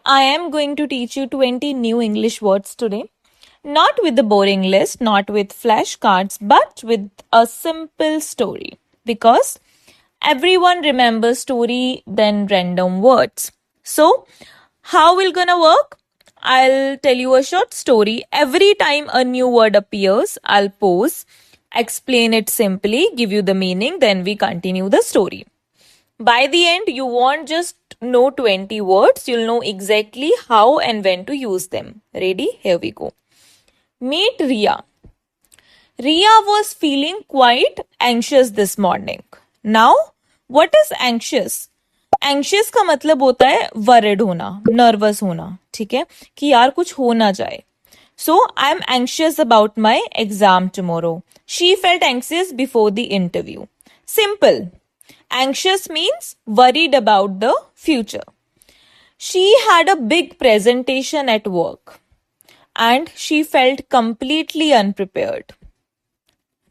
I am going to teach you 20 new English words today. Not with the boring list, not with flashcards, but with a simple story. Because everyone remembers story than random words. So, how will gonna work? I'll tell you a short story. Every time a new word appears, I'll pause, explain it simply, give you the meaning, then we continue the story. By the end, you won't just know 20 words, you'll know exactly how and when to use them. Ready? Here we go. Meet Ria. Ria was feeling quite anxious this morning. Now, what is anxious? Anxious का मतलब होता है worried होना, nervous होना, ठीक है? कि यार कुछ हो ना जाए. So, I am anxious about my exam tomorrow. She felt anxious before the interview. Simple. Anxious means worried about the future. She had a big presentation at work and she felt completely unprepared.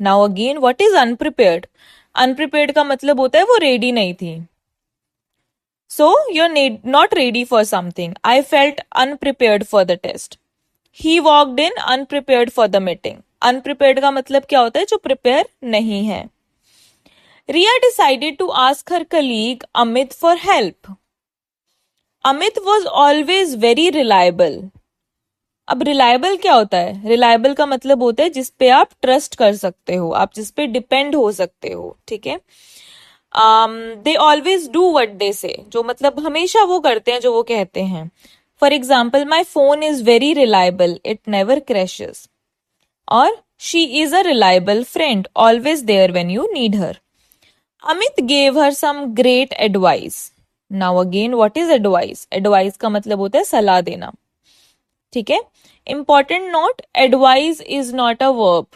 Now again, what is unprepared? Unprepared का मतलब होता है वो ready नहीं थी. So, you're not ready for something. I felt unprepared for the test. He walked in unprepared for the meeting. Unprepared का मतलब क्या होता है? जो prepare नहीं है. Ria decided to ask her colleague Amit for help. Amit was always very reliable. अब reliable क्या होता है? रिलायबल का मतलब होता है जिस पे आप ट्रस्ट कर सकते हो, आप जिस पे डिपेंड हो सकते हो, ठीक है? They always do what they से, जो मतलब हमेशा वो करते हैं जो वो कहते हैं. For example, my phone is very reliable, it never crashes. और she is a reliable friend, always there when you need her. Amit gave her some great advice. Now again, what is advice? Advice का मतलब होता है सलाह देना, ठीक है? Important note, advice is not a verb,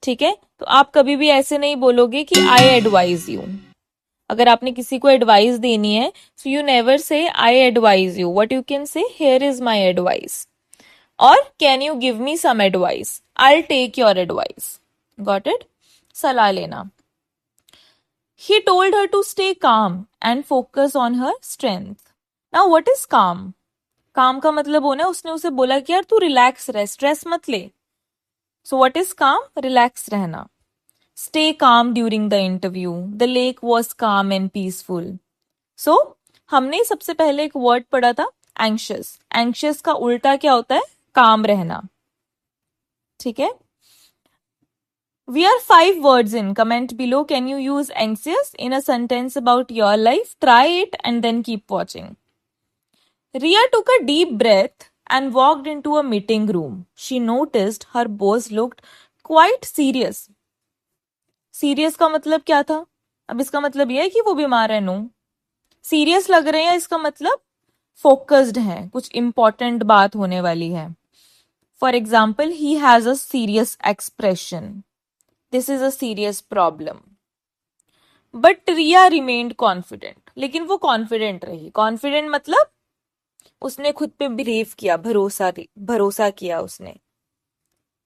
ठीक है? तो आप कभी भी ऐसे नहीं बोलोगे कि I advise you. अगर आपने किसी को एडवाइस देनी है, so you never say I advise you. What you can say, here is my advice. Or can you give me some advice? I'll take your advice. Got it? सलाह लेना. He told her to stay calm and focus on her strength. Now what is calm? Calm का मतलब होना है उसने उसे बोला कि यार तू रिलैक्स रह, स्ट्रेस मत ले. So what is calm? Relax रहना. Stay calm during the interview. The lake was calm and peaceful. So हमने सबसे पहले एक वर्ड पढ़ा था anxious. Anxious का उल्टा क्या होता है? calm रहना. ठीक है? We are 5 words in. Comment below. Can you use anxious in a sentence about your life? Try it and then keep watching. Ria took a deep breath and walked into a meeting room. She noticed her boss looked quite serious. Serious का मतलब क्या था? अब इसका मतलब यह है कि वो बीमार है. नो. Serious लग रहे हैं इसका मतलब focused है, कुछ important बात होने वाली है. For example, he has a serious expression. This is a serious problem. But Ria remained confident. लेकिन वो confident रही. Confident मतलब उसने खुद पे बिलीव किया, भरोसा किया उसने,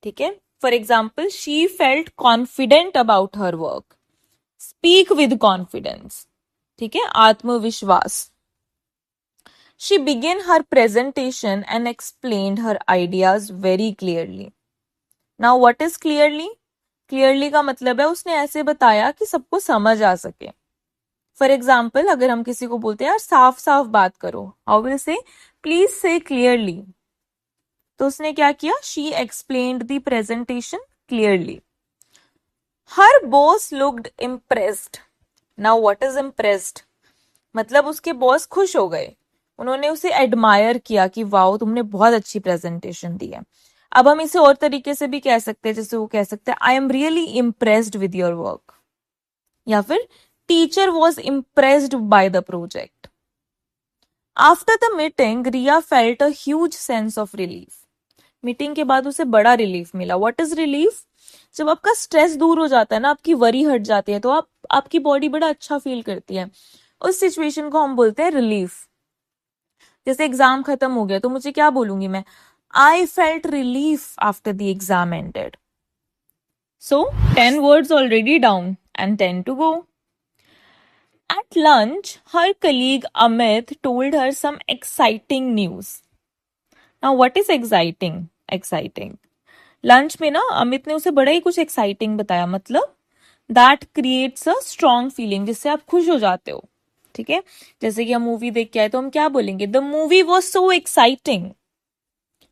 ठीक है? For example, she felt confident about her work. Speak with confidence. ठीक है? आत्मविश्वास. She began her presentation and explained her ideas very clearly. Now what is clearly? Clearly का मतलब है उसने ऐसे बताया कि सबको समझ आ सके. फॉर एग्जाम्पल, अगर हम किसी को बोलते हैं यार साफ साफ बात करो, हाउ विल से प्लीज से क्लियरली. तो उसने क्या किया? She explained the presentation clearly. Her boss looked impressed. Now what is impressed? मतलब उसके बॉस खुश हो गए, उन्होंने उसे एडमायर किया कि वाओ तुमने बहुत अच्छी प्रेजेंटेशन दी है. अब हम इसे और तरीके से भी कह सकते हैं, जैसे वो कह सकते हैं I am really impressed with your work, या फिर teacher was impressed by the project. After the meeting Riya felt a huge sense of relief. Meeting के बाद उसे बड़ा रिलीफ मिला. What is relief? जब आपका स्ट्रेस दूर हो जाता है ना, आपकी वरी हट जाती है, तो आपकी बॉडी बड़ा अच्छा फील करती है. उस सिचुएशन को हम बोलते हैं रिलीफ. जैसे एग्जाम खत्म हो गया तो मुझे क्या बोलूंगी मैं? I felt relief after the exam ended. So, 10 words already down and 10 to go. At lunch, her colleague Amit told her some exciting news. Now, what is exciting? Exciting. Lunch में ना अमित ने उसे बड़ा ही कुछ एक्साइटिंग बताया, मतलब that creates a strong feeling, जिससे आप खुश हो जाते हो. ठीक है, जैसे कि हम मूवी देख के आए तो हम क्या बोलेंगे, the movie was so exciting.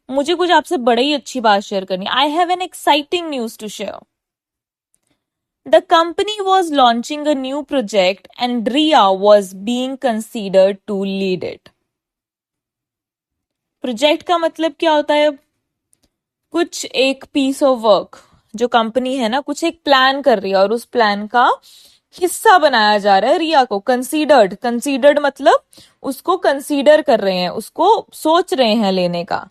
मुझे कुछ आपसे बड़ा ही अच्छी बात शेयर करनी, I have an exciting news to share. The company was launching a new project and Ria was being considered to lead it. Project का मतलब क्या होता है? कुछ एक पीस ऑफ वर्क जो कंपनी है ना, कुछ एक प्लान कर रही है और उस प्लान का हिस्सा बनाया जा रहा है रिया को. कंसीडर्ड मतलब उसको कंसीडर कर रहे हैं, उसको सोच रहे हैं लेने का.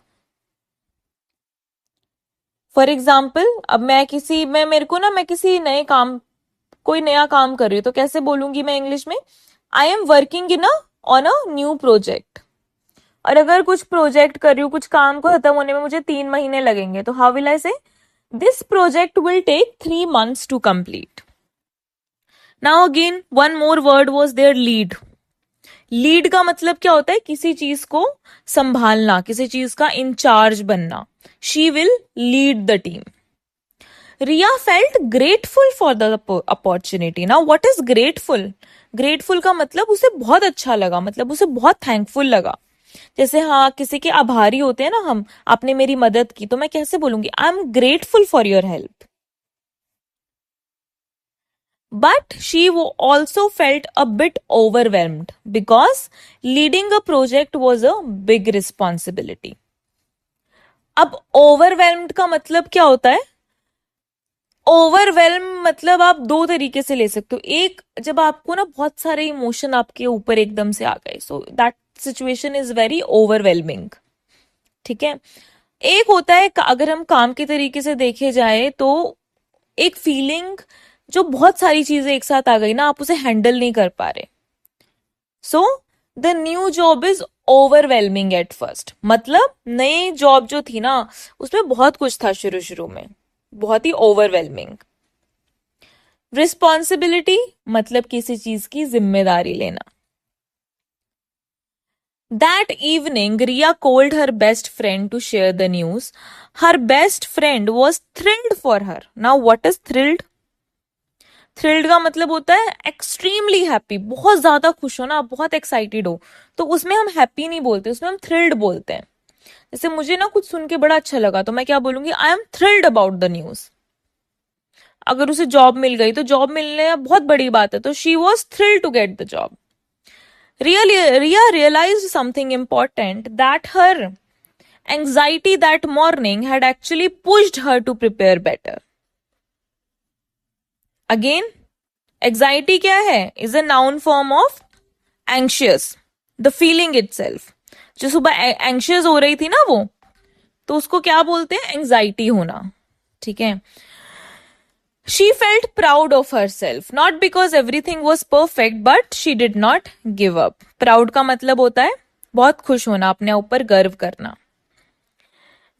फॉर एग्जाम्पल, अब मैं किसी नए काम, कोई नया काम कर रही हूँ तो कैसे बोलूंगी मैं इंग्लिश में? I am working on a new project. और अगर कुछ प्रोजेक्ट कर रही हूँ, कुछ काम को खत्म होने में मुझे 3 महीने लगेंगे, तो how will I say? This project will take 3 months to complete. Now again one more word was there, lead. Lead का मतलब क्या होता है? किसी चीज को संभालना, किसी चीज का इंचार्ज बनना. She will lead the team. Riya felt grateful for the opportunity. Now what is grateful? Grateful का मतलब उसे बहुत अच्छा लगा, मतलब उसे बहुत थैंकफुल लगा. जैसे हाँ, किसी के आभारी होते हैं ना हम, आपने मेरी मदद की, तो मैं कैसे बोलूंगी? I am grateful for your help. But she also felt a bit overwhelmed because leading a project was a big responsibility. अब overwhelmed का मतलब क्या होता है? ओवरवेल्म मतलब आप दो तरीके से ले सकते हो. एक, जब आपको ना बहुत सारे इमोशन आपके ऊपर एकदम से आ गए, so that situation is very overwhelming. ठीक है. एक होता है, अगर हम काम के तरीके से देखे जाए तो एक फीलिंग जो बहुत सारी चीजें एक साथ आ गई ना, आप उसे हैंडल नहीं कर पा रहे. So the new job is overwhelming at first. मतलब नई जॉब जो थी ना, उसमें बहुत कुछ था शुरू शुरू में, बहुत ही ओवरवेलमिंग. रिस्पॉन्सिबिलिटी मतलब किसी चीज की जिम्मेदारी लेना. That evening, Ria called her best friend to share the news. Her best friend was thrilled for her. Now, what is thrilled? Thrilled का मतलब होता है extremely happy, बहुत ज्यादा खुश हो ना, बहुत एक्साइटेड हो, तो उसमें हम हैप्पी नहीं बोलते, उसमें हम thrilled बोलते हैं. जैसे मुझे ना कुछ सुन के बड़ा अच्छा लगा, तो मैं क्या बोलूंगी? I am thrilled about the news. अगर उसे जॉब मिल गई तो जॉब मिलने बहुत बड़ी बात है, तो she was thrilled to get the job. Ria realized something important, that her anxiety that morning had actually pushed her to prepare better. Again, anxiety क्या है? Is a noun form of anxious, the feeling itself. जो सुबह anxious हो रही थी ना वो, तो उसको क्या बोलते हैं? एंजाइटी होना. ठीक है. She felt proud of herself, not because everything was perfect, but she did not give up. Proud का मतलब होता है बहुत खुश होना, अपने ऊपर गर्व करना.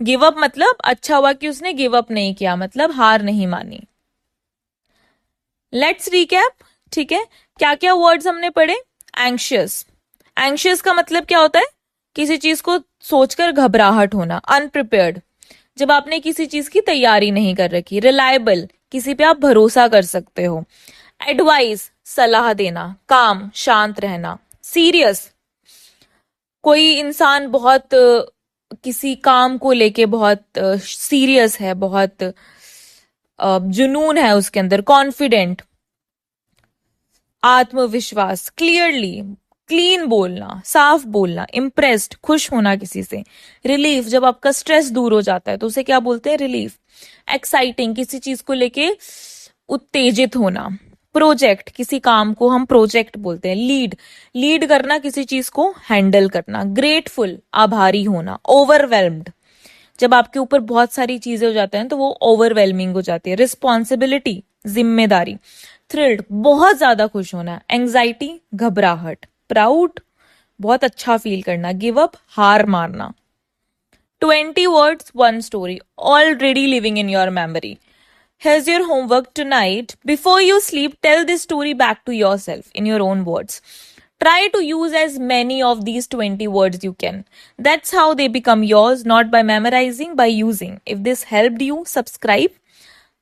गिव अप मतलब अच्छा हुआ कि उसने गिव अप नहीं किया, मतलब हार नहीं मानी. Let's recap. ठीक है, क्या क्या वर्ड्स हमने पढ़े? एंग्शियस. एंग्शियस का मतलब क्या होता है? किसी चीज को सोचकर घबराहट होना. अनप्रिपेयर्ड, जब आपने किसी चीज की तैयारी नहीं कर रखी. रिलायबल, किसी पे आप भरोसा कर सकते हो. एडवाइस, सलाह देना. काम, शांत रहना. सीरियस, कोई इंसान बहुत किसी काम को लेके बहुत सीरियस है, बहुत जुनून है उसके अंदर. कॉन्फिडेंट, आत्मविश्वास. क्लियरली, क्लीन बोलना, साफ बोलना. इम्प्रेस्ड, खुश होना किसी से. रिलीफ, जब आपका स्ट्रेस दूर हो जाता है तो उसे क्या बोलते हैं? रिलीफ. एक्साइटिंग, किसी चीज को लेके उत्तेजित होना. प्रोजेक्ट, किसी काम को हम प्रोजेक्ट बोलते हैं. लीड करना, किसी चीज को हैंडल करना. ग्रेटफुल, आभारी होना. ओवरवेल्म्ड, जब आपके ऊपर बहुत सारी चीजें हो जाते हैं तो वो ओवरवेलमिंग हो जाती है. रिस्पॉन्सिबिलिटी, जिम्मेदारी. थ्रिल्ड, बहुत ज्यादा खुश होना. एंजाइटी, घबराहट. प्राउड, बहुत अच्छा फील करना. गिव अप, हार मारना. 20 words, 1 story, already living in your memory. Here's your homework tonight. Before you sleep, tell this story back to yourself in your own words. Try to use as many of these 20 words you can. That's how they become yours, not by memorizing, by using. If this helped you, subscribe.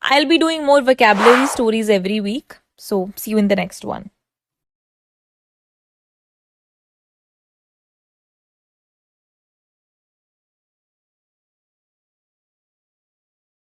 I'll be doing more vocabulary stories every week. So, see you in the next one.